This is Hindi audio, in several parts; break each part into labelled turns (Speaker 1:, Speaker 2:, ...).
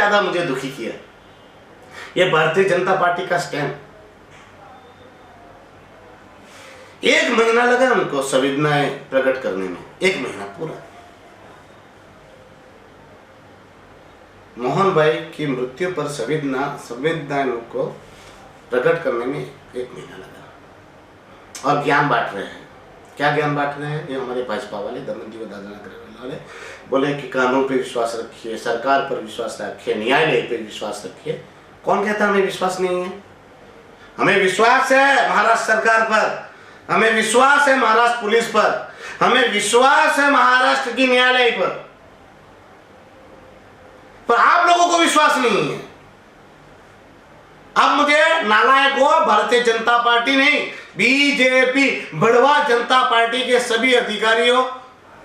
Speaker 1: ज्यादा मुझे दुखी किया ये भारतीय जनता पार्टी का स्टैंड। 1 महीना लगा उनको संवेदनाएं प्रकट करने में, 1 महीना पूरा। मोहन भाई की मृत्यु पर संवेदनाएं को प्रकट करने में 1 महीना लगा। और ज्ञान बांट रहे हैं। क्या ज्ञान बांट रहे हैं? ये हमारे भाजपा वाले दमन व दादरा नगर वाले बोले कि कानून पे विश्वास रखिए, सरकार पर विश्वास रखिए, न्यायालय पे विश्वास रखिए। कौन कहता हमें विश्वास नहीं है? हमें विश्वास है महाराष्ट्र सरकार पर, हमें विश्वास है महाराष्ट्र पुलिस पर, हमें विश्वास है महाराष्ट्र की न्यायालय पर आप लोगों को विश्वास नहीं है। अब मुझे नालायकों, भारतीय जनता पार्टी नहीं, बीजेपी बढ़वा जनता पार्टी के सभी अधिकारियों,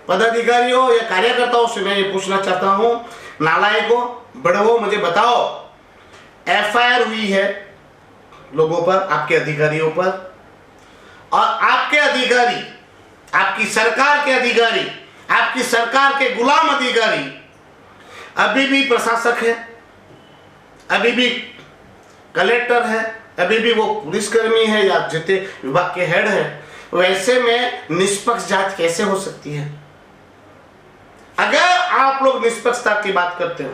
Speaker 1: पदाधिकारियों या कार्यकर्ताओं से मैं ये पूछना चाहता हूं, नालायकों, बढ़वो, मुझे बताओ, एफआईआर हुई है लोगों पर, आपके अधिकारियों पर, और आपके अधिकारी, आपकी सरकार के अधिकारी, आपकी सरकार के गुलाम अधिकारी अभी भी प्रशासक है, अभी भी कलेक्टर है, अभी भी वो पुलिसकर्मी है या जितने विभाग के हेड है। वैसे में निष्पक्ष जांच कैसे हो सकती है? अगर आप लोग निष्पक्षता की बात करते हो,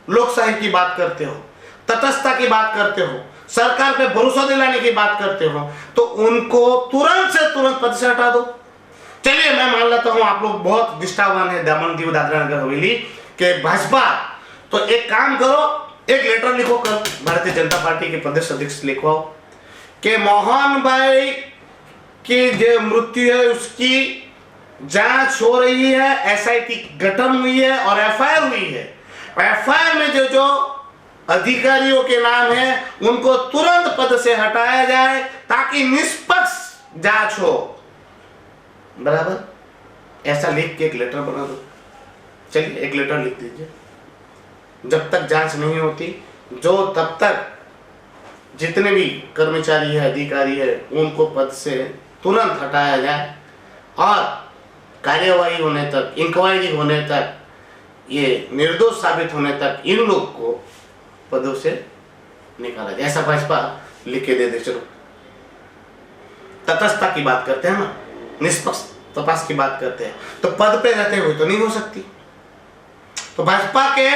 Speaker 1: लोकशाही की बात करते हो, तटस्थता की बात करते हो, सरकार पे भरोसा दिलाने की बात करते हो, तो उनको तुरंत से तुरंत पद से हटा दो। चलिए मैं मान लेता हूं आप लोग बहुत निष्ठावान है दमन दीव दादरा नगर हवेली के भाजपा, तो एक काम करो, एक लेटर लिखो, कल भारतीय जनता पार्टी के प्रदेश अध्यक्ष लिखवाओ कि मोहन भाई की जो मृत्यु है उसकी जांच हो रही है, एसआईटी गठन हुई है और एफआईआर हुई है। एफआईआर में जो अधिकारियों के नाम है उनको तुरंत पद से हटाया जाए ताकि निष्पक्ष जांच हो। बराबर? ऐसा लिख के एक लेटर बना दो। चलिए एक लेटर लिख दीजिए, जब तक जांच नहीं होती, जो तब तक जितने भी कर्मचारी है, अधिकारी है, उनको पद से तुरंत हटाया जाए और कार्यवाही होने तक, इंक्वायरी होने तक, ये निर्दोष साबित होने तक इन लोग को पदों से निकाला जाए। ऐसा भाजपा लिख के दे दे। चलो तटस्थता की बात करते हैं ना, निष्पक्ष तपास की बात करते हैं, तो पद पे रहते हुए तो नहीं हो सकती। तो भाजपा के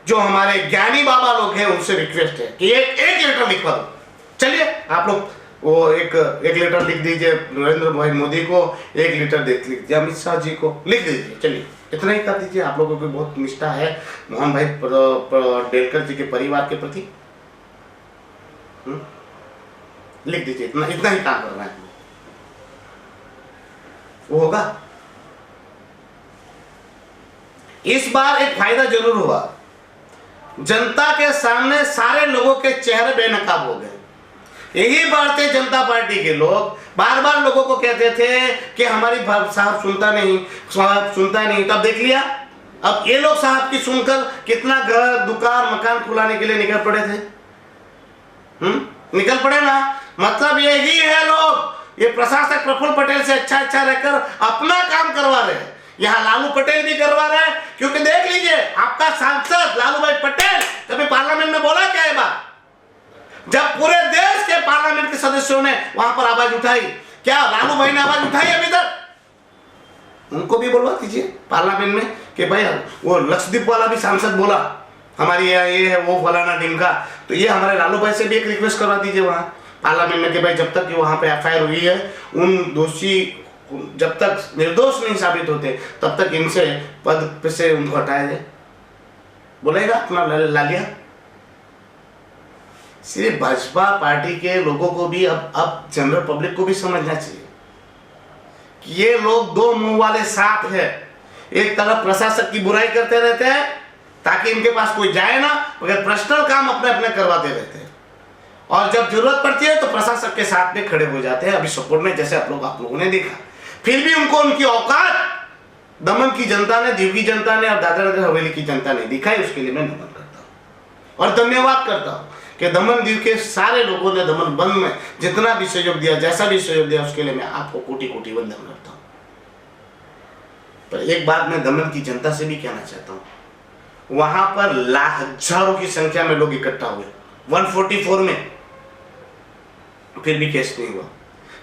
Speaker 1: जो हमारे ज्ञानी बाबा लोग हैं उनसे रिक्वेस्ट है कि एक लेटर लिखवा दो। चलिए आप लोग वो एक लेटर लिख दीजिए नरेंद्र भाई मोदी को, एक लेटर लिख दीजिए अमित शाह जी को, लिख दीजिए। चलिए इतना ही कर दीजिए। आप लोगों की बहुत निष्ठा है मोहन भाई डेलकर जी के परिवार के प्रति, लिख दीजिए। इतना ही काम करना है, वो होगा। इस बार एक फायदा जरूर हुआ, जनता के सामने सारे लोगों के चेहरे बेनकाब हो गए। यही भारतीय जनता पार्टी के लोग बार बार लोगों को कहते थे कि हमारी साहब सुनता नहीं, तब देख लिया। अब ये लोग साहब की सुनकर कितना घर, दुकान, मकान खुलाने के लिए निकल पड़े थे। निकल पड़े ना, मतलब यही है लोग, ये प्रशासक प्रफुल्ल पटेल से अच्छा रहकर अपना काम करवा रहे हैं। यहाँ लालू पटेल भी करवा रहे हैं, क्योंकि देख लीजिए आपका सांसद लालू भाई पटेल कभी पार्लियामेंट में बोला क्या है बात? जब पूरे देश के पार्लियामेंट के सदस्यों ने वहां पर आवाज उठाई, क्या लालू भाई ने आवाज उठाई अभी तक? उनको भी बोलवा दीजिए पार्लियामेंट में कि भाई वो लक्षद्वीप वाला भी सांसद बोला हमारी ये है वो फलाना ढिमका, तो ये हमारे लालू भाई से भी एक रिक्वेस्ट करवा दीजिए वहां पार्लियामेंट में कि भाई जब तक वहां पे एफआईआर हुई है, उन दोषी जब तक निर्दोष नहीं साबित होते तब तक इनसे पद से उनको हटाया जाए। बोलेगा अपना लालिया। सिर्फ भाजपा पार्टी के लोगों को भी अब जनरल पब्लिक को भी समझना चाहिए कि ये लोग दो मुंह वाले सांप है। एक तरफ प्रशासक की बुराई करते रहते हैं ताकि इनके पास कोई जाए ना, मगर पर्सनल काम अपने अपने करवाते रहते हैं, और जब जरूरत पड़ती है तो प्रशासक के साथ में खड़े हो जाते हैं। अभी सपोर्ट में जैसे आप लोगों ने देखा, फिर भी उनको उनकी औकात दमन की जनता ने, दीव की जनता ने और दादरा नगर हवेली की जनता ने दिखाई। उसके लिए मैं नमन करता हूं और धन्यवाद करता हूं कि दमन दीव के सारे लोगों ने दमन बंद में जितना भी सहयोग दिया, जैसा भी सहयोग दिया, उसके लिए मैं आपको कोटि कोटि वंदन करता हूं। पर एक बात मैं दमन की जनता से भी कहना चाहता हूं, वहां पर हजारों की संख्या में लोग इकट्ठा हुए 144 में, फिर भी केस नहीं हुआ।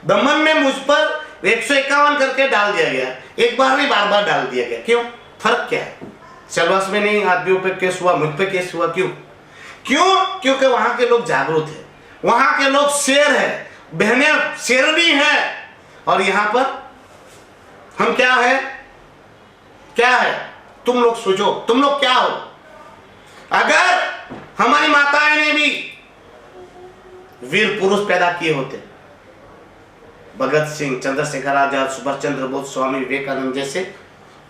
Speaker 1: दमन में मुझ पर 151 करके डाल दिया गया, एक बार नहीं बार बार डाल दिया गया। क्यों? फर्क क्या है? सेल्वास में नहीं आदमियों पे केस हुआ, मुझ पे केस हुआ, क्यों? क्योंकि वहां के लोग जागरूक है, वहां के लोग शेर है, बहनें शेरनी है। और यहां पर हम क्या है? क्या है? तुम लोग सोचो, तुम लोग क्या हो? अगर हमारी माताएं ने भी वीर पुरुष पैदा किए होते, भगत सिंह, चंद्रशेखर आजाद, सुभाष चंद्र बोस, स्वामी विवेकानंद जैसे,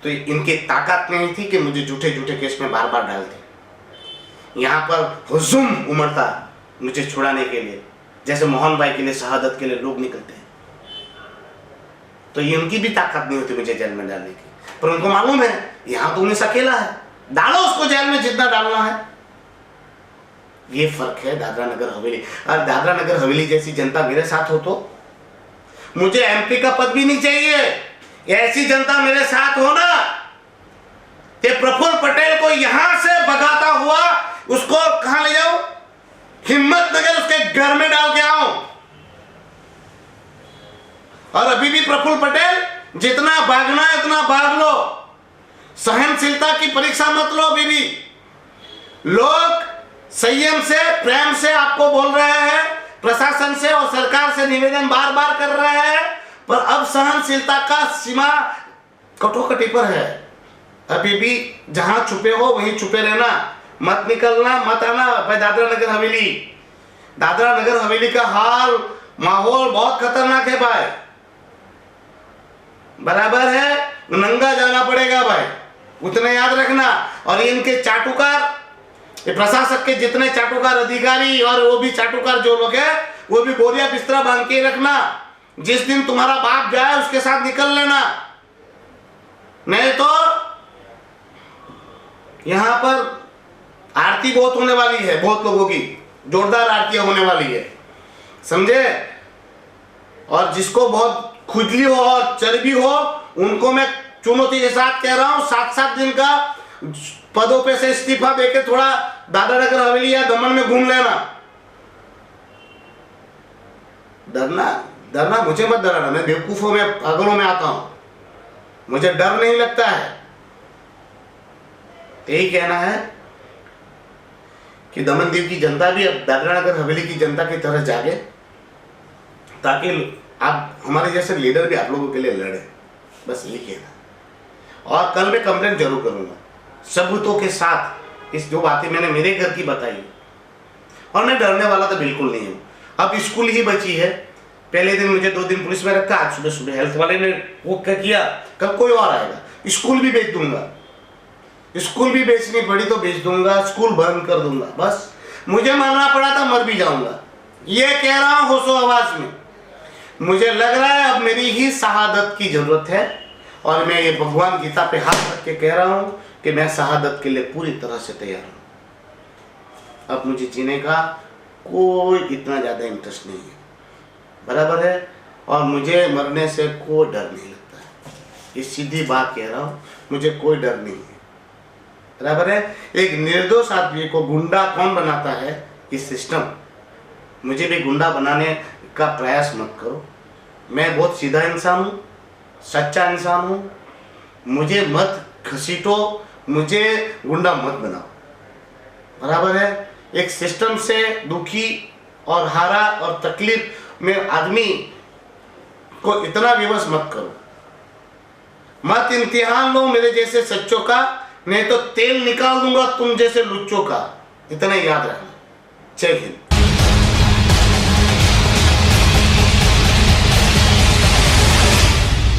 Speaker 1: तो इनकी ताकत नहीं थी कि मुझे झूठे झूठे केस में बार बार डालते। यहां पर हुजूम उमड़ता मुझे छुड़ाने के लिए, जैसे मोहन भाई के लिए, शहादत के लिए लोग निकलते हैं। तो ये उनकी भी ताकत नहीं होती मुझे जेल में डालने की, पर उनको मालूम है यहां तो उन्हें अकेला है, डालो उसको जेल में जितना डालना है। ये फर्क है दादरा नगर हवेली। और दादरा नगर हवेली जैसी जनता मेरे साथ हो तो मुझे एमपी का पद भी नहीं चाहिए। ऐसी जनता मेरे साथ हो ना, ये प्रफुल्ल पटेल को यहां से भगाता हुआ उसको कहां ले जाओ? हिम्मत नगर उसके घर में डाल के आओ। और अभी भी प्रफुल्ल पटेल जितना भागना है उतना भाग लो, सहनशीलता की परीक्षा मत लो। अभी भी लोग संयम से, प्रेम से आपको बोल रहे हैं, प्रशासन से और सरकार से निवेदन बार बार कर रहे हैं, पर अब सहनशीलता का सीमा कटोकटी पर है। अभी भी जहां छुपे हो वहीं छुपे रहना, मत निकलना, मत आना भाई दादरा नगर हवेली। दादरा नगर हवेली का हाल, माहौल बहुत खतरनाक है भाई, बराबर है, नंगा जाना पड़ेगा भाई, उतना याद रखना। और इनके चाटुकार, प्रशासक के जितने चाटुकार अधिकारी और वो भी चाटुकार जो लोग हैं, वो भी बोरिया बिस्तरा बांध के रखना। जिस दिन तुम्हारा बाप जाए उसके साथ निकल लेना, नहीं तो यहां पर आरती बहुत होने वाली है, बहुत लोगों की जोरदार आरतियां होने वाली है, समझे। और जिसको बहुत खुजली हो और चर्बी हो, उनको मैं चुनौती के साथ कह रहा हूं, 7-7 दिन का पदों पे से इस्तीफा देके थोड़ा दादरा नगर हवेली या दमन में घूम लेना। डरना मुझे मत डराना, मैं बेवकूफों में, पागलों में आता हूं, मुझे डर नहीं लगता है। यही कहना है कि दमन दीव की जनता भी अब दादरा नगर हवेली की जनता की तरह जागे, ताकि आप हमारे जैसे लीडर भी आप लोगों के लिए लड़े, बस यही कहना। और कल मैं कंप्लेंट जरूर करूंगा सबूतों के साथ, इस जो बातें मैंने मेरे घर की बताई। और मैं डरने वाला तो बिल्कुल नहीं हूँ। अब स्कूल ही बची है, पहले दिन मुझे 2 दिन पुलिस में रखा, आज सुबह सुबह हेल्थ वाले ने वो क्या किया, कल कोई और आएगा, स्कूल भी बेच दूंगा, स्कूल भी बेचनी पड़ी तो बेच दूंगा, स्कूल बंद कर दूंगा, बस मुझे मरना पड़ा था मर भी जाऊंगा। ये कह रहा हूं होशो आवाज में। मुझे लग रहा है अब मेरी ही शहादत की जरूरत है, और मैं ये भगवान गीता पे हाथ रख के कह रहा हूं कि मैं शहादत के लिए पूरी तरह से तैयार हूं। अब मुझे जीने का कोई इतना ज्यादा इंटरेस्ट नहीं है, बराबर है, और मुझे मरने से कोई डर नहीं लगता है। ये सीधी बात कह रहा हूं, मुझे कोई डर नहीं है, बराबर है। एक निर्दोष आदमी को गुंडा कौन बनाता है? ये सिस्टम। मुझे भी गुंडा बनाने का प्रयास मत करो। मैं बहुत सीधा इंसान हूँ, सच्चा इंसान हूँ, मुझे मत घसीटो, मुझे गुंडा मत बनाओ, बराबर है। एक सिस्टम से दुखी और हारा और तकलीफ में आदमी को इतना विवश मत करो, मत इम्तिहान लो मेरे जैसे सच्चों का, नहीं तो तेल निकाल दूंगा तुम जैसे लुच्चों का, इतना याद रखना। जय हिंद।